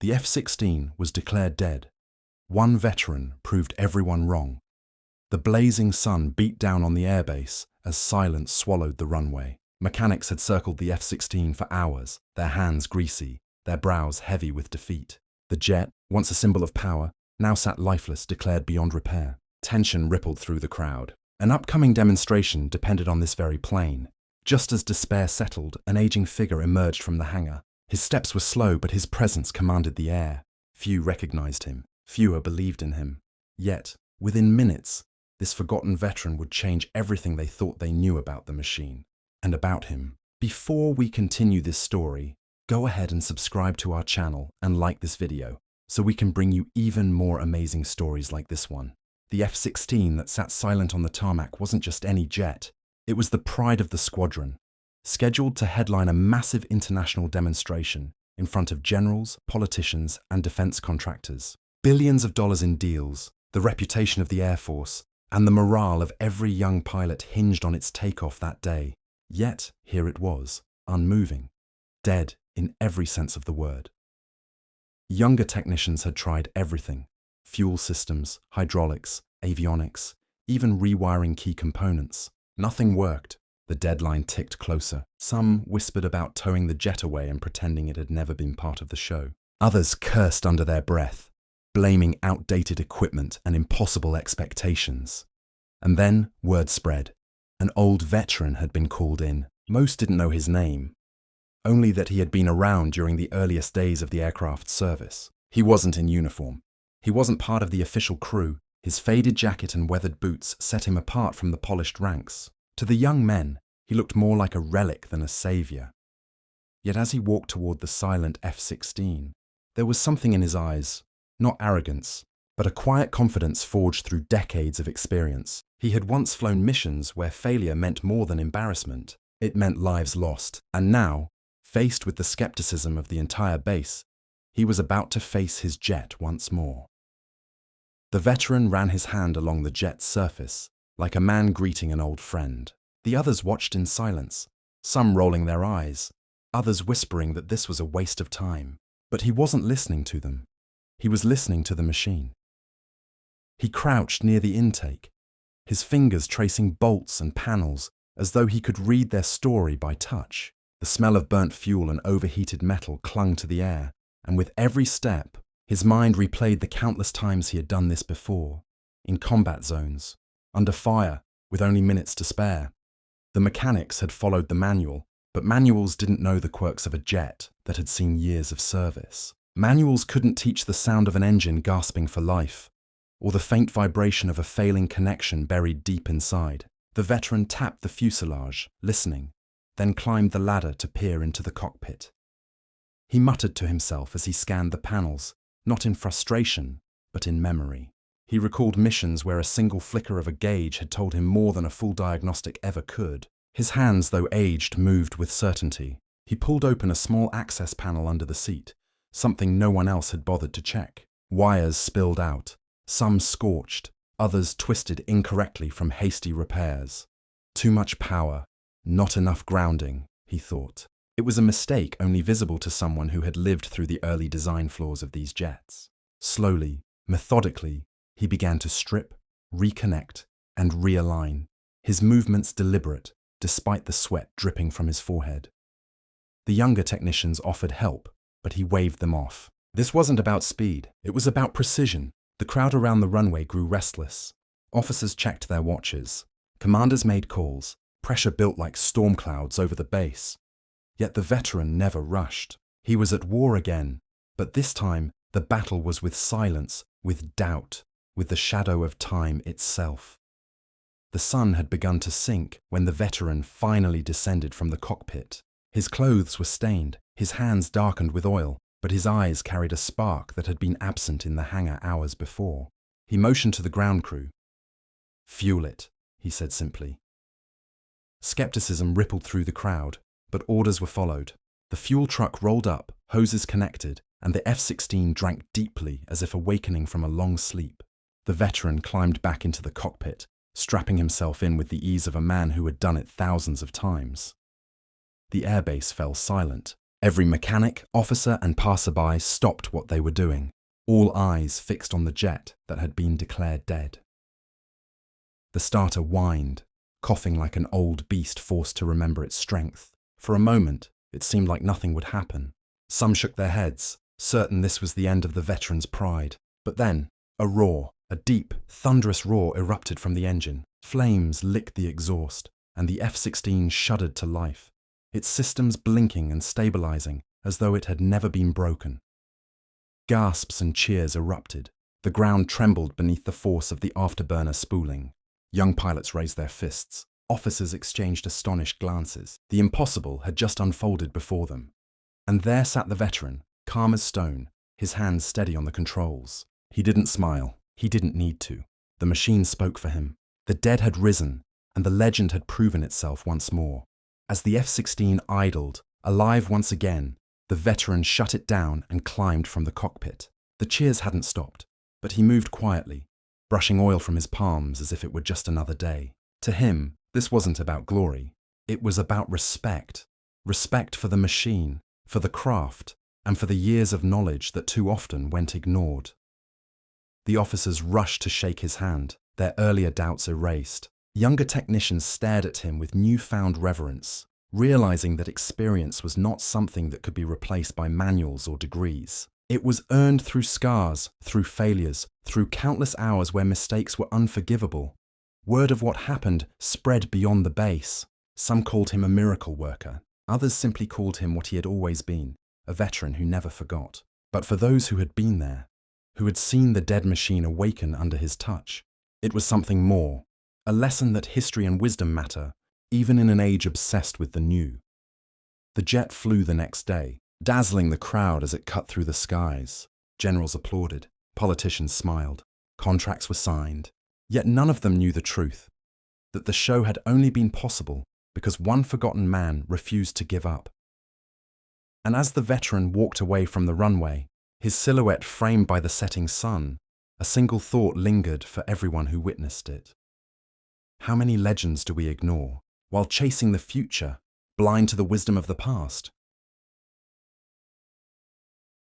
The F-16 was declared dead. One veteran proved everyone wrong. The blazing sun beat down on the airbase as silence swallowed the runway. Mechanics had circled the F-16 for hours, their hands greasy, their brows heavy with defeat. The jet, once a symbol of power, now sat lifeless, declared beyond repair. Tension rippled through the crowd. An upcoming demonstration depended on this very plane. Just as despair settled, an aging figure emerged from the hangar. His steps were slow, but his presence commanded the air. Few recognized him. Fewer believed in him. Yet, within minutes, this forgotten veteran would change everything they thought they knew about the machine and about him. Before we continue this story, go ahead and subscribe to our channel and like this video so we can bring you even more amazing stories like this one. The F-16 that sat silent on the tarmac wasn't just any jet. It was the pride of the squadron, scheduled to headline a massive international demonstration in front of generals, politicians, and defense contractors. Billions of dollars in deals, the reputation of the Air Force, and the morale of every young pilot hinged on its takeoff that day. Yet, here it was, unmoving, dead in every sense of the word. Younger technicians had tried everything: fuel systems, hydraulics, avionics, even rewiring key components. Nothing worked. The deadline ticked closer. Some whispered about towing the jet away and pretending it had never been part of the show. Others cursed under their breath, blaming outdated equipment and impossible expectations. And then word spread. An old veteran had been called in. Most didn't know his name, only that he had been around during the earliest days of the aircraft's service. He wasn't in uniform. He wasn't part of the official crew. His faded jacket and weathered boots set him apart from the polished ranks. To the young men, he looked more like a relic than a savior. Yet as he walked toward the silent F-16, there was something in his eyes, not arrogance, but a quiet confidence forged through decades of experience. He had once flown missions where failure meant more than embarrassment. It meant lives lost. And now, faced with the skepticism of the entire base, he was about to face his jet once more. The veteran ran his hand along the jet's surface, like a man greeting an old friend. The others watched in silence, some rolling their eyes, others whispering that this was a waste of time. But he wasn't listening to them. He was listening to the machine. He crouched near the intake, his fingers tracing bolts and panels as though he could read their story by touch. The smell of burnt fuel and overheated metal clung to the air, and with every step, his mind replayed the countless times he had done this before, in combat zones, under fire, with only minutes to spare. The mechanics had followed the manual, but manuals didn't know the quirks of a jet that had seen years of service. Manuals couldn't teach the sound of an engine gasping for life, or the faint vibration of a failing connection buried deep inside. The veteran tapped the fuselage, listening, then climbed the ladder to peer into the cockpit. He muttered to himself as he scanned the panels, not in frustration, but in memory. He recalled missions where a single flicker of a gauge had told him more than a full diagnostic ever could. His hands, though aged, moved with certainty. He pulled open a small access panel under the seat, something no one else had bothered to check. Wires spilled out, some scorched, others twisted incorrectly from hasty repairs. Too much power, not enough grounding, he thought. It was a mistake only visible to someone who had lived through the early design flaws of these jets. Slowly, methodically, he began to strip, reconnect, and realign, his movements deliberate, despite the sweat dripping from his forehead. The younger technicians offered help, but he waved them off. This wasn't about speed, it was about precision. The crowd around the runway grew restless. Officers checked their watches. Commanders made calls. Pressure built like storm clouds over the base. Yet the veteran never rushed. He was at war again, but this time the battle was with silence, with doubt, with the shadow of time itself. The sun had begun to sink when the veteran finally descended from the cockpit. His clothes were stained, his hands darkened with oil, but his eyes carried a spark that had been absent in the hangar hours before. He motioned to the ground crew. "Fuel it," he said simply. Skepticism rippled through the crowd, but orders were followed. The fuel truck rolled up, hoses connected, and the F-16 drank deeply as if awakening from a long sleep. The veteran climbed back into the cockpit, strapping himself in with the ease of a man who had done it thousands of times. The airbase fell silent. Every mechanic, officer, and passerby stopped what they were doing, all eyes fixed on the jet that had been declared dead. The starter whined, coughing like an old beast forced to remember its strength. For a moment, it seemed like nothing would happen. Some shook their heads, certain this was the end of the veteran's pride. But then, a roar, a deep, thunderous roar erupted from the engine. Flames licked the exhaust, and the F-16 shuddered to life, its systems blinking and stabilizing as though it had never been broken. Gasps and cheers erupted. The ground trembled beneath the force of the afterburner spooling. Young pilots raised their fists. Officers exchanged astonished glances. The impossible had just unfolded before them. And there sat the veteran, calm as stone, his hands steady on the controls. He didn't smile. He didn't need to. The machine spoke for him. The dead had risen, and the legend had proven itself once more. As the F-16 idled, alive once again, the veteran shut it down and climbed from the cockpit. The cheers hadn't stopped, but he moved quietly, brushing oil from his palms as if it were just another day. To him, this wasn't about glory. It was about respect. Respect for the machine, for the craft, and for the years of knowledge that too often went ignored. The officers rushed to shake his hand, their earlier doubts erased. Younger technicians stared at him with newfound reverence, realizing that experience was not something that could be replaced by manuals or degrees. It was earned through scars, through failures, through countless hours where mistakes were unforgivable. Word of what happened spread beyond the base. Some called him a miracle worker. Others simply called him what he had always been, a veteran who never forgot. But for those who had been there, who had seen the dead machine awaken under his touch, it was something more, a lesson that history and wisdom matter, even in an age obsessed with the new. The jet flew the next day, dazzling the crowd as it cut through the skies. Generals applauded, politicians smiled, contracts were signed. Yet none of them knew the truth, that the show had only been possible because one forgotten man refused to give up. And as the veteran walked away from the runway, his silhouette framed by the setting sun, a single thought lingered for everyone who witnessed it. How many legends do we ignore, while chasing the future, blind to the wisdom of the past?